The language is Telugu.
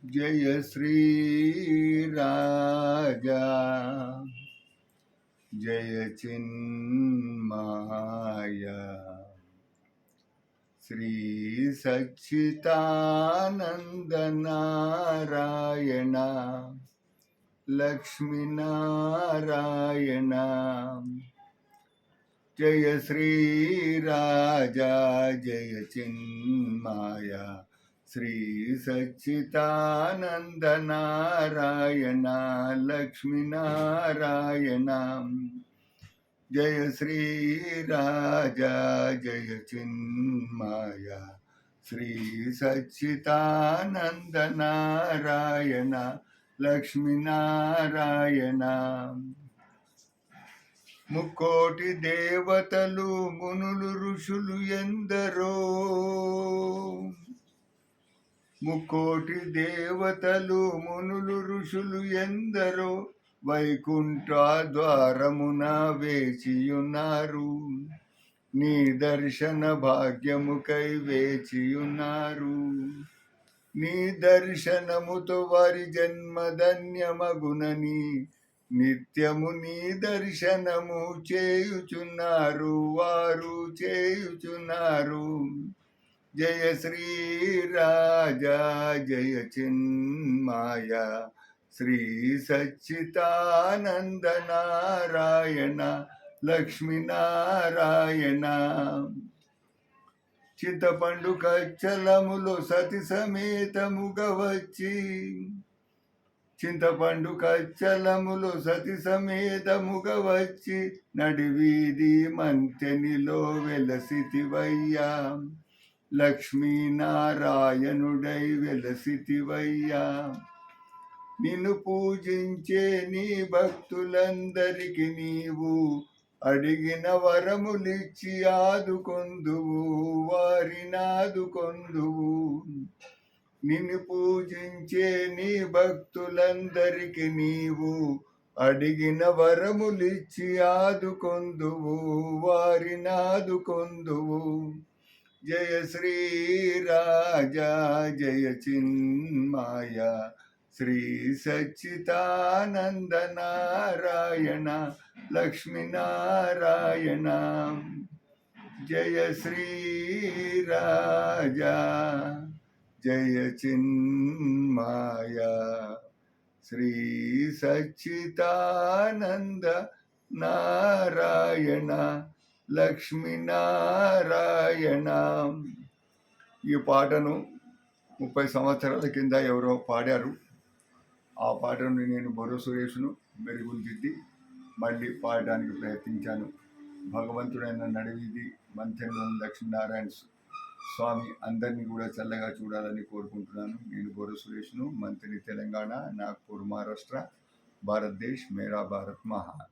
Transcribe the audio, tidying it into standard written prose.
जय श्री राजा जय चिन्माया श्री सच्चिदानंद नारायण लक्ष्मी नारायण जय श्री राजा जय चिन्माया श्री सच्चिदानंद नारायण लक्ष्मी नारायण जय श्री राजा जय चिन्माया श्री सच्चिदानंद नारायण लक्ष्मी नारायण ముక్కోటి దేవతలు మునులు ఋషులు ఎందరో ముక్కోటి దేవతలు మునులు ఋషులు ఎందరో వైకుంఠ ద్వారమున వేచియున్నారు నీ దర్శన భాగ్యముకై వేచియున్నారు నీ దర్శనముతో వారి జన్మధన్యమగునని నిత్యము నీ దర్శనము చేయుచున్నారు వారు చేయుచున్నారు జయ శ్రీ రాజా జయ చిన్మాయ శ్రీ సచ్చిదానంద నారాయణ లక్ష్మీ నారాయణ చింతపండు కచ్చలములో సతి సమేతముగా వచ్చి చింతపండు కచ్చలములు సతి సమేతముగా వచ్చి నడివీధి మంతెనిలో వెలసితివయ్యా లక్ష్మీనారాయణుడై వెలసితివయ్యా నిన్ను పూజించే నీ భక్తులందరికి నీవు అడిగిన వరములిచ్చి ఆదుకొందువు వారినాదుకొందువు నిన్ను పూజించే నీ భక్తులందరికి నీవు అడిగిన వరములిచ్చి ఆదుకొందువు వారినాదుకొందువు జయ శ్రీ రాజా జయ చిన్మాయ శ్రీ సచ్చిదానంద నారాయణ లక్ష్మీ నారాయణ జయ శ్రీ రాజా జయ చిన్మాయ శ్రీ సచ్చిదానంద నారాయణ లక్ష్మీ నారాయణ. ఈ పాటను 30 సంవత్సరాల కింద ఎవరో పాడారు. ఆ పాటను నేను బొర్ర సురేష్ను మెరుగుదిద్ది మళ్ళీ పాడడానికి ప్రయత్నించాను. భగవంతుడైన నడివీధి మంతెనలోని లక్ష్మీనారాయణ స్వామి అందరినీ కూడా చల్లగా చూడాలని కోరుకుంటున్నాను. నేను బొర్ర సురేష్ను, మంత్రి, తెలంగాణ, నాగ్పూర్, మహారాష్ట్ర. భారతదేశ్ మేరా భారత్ మహాన్.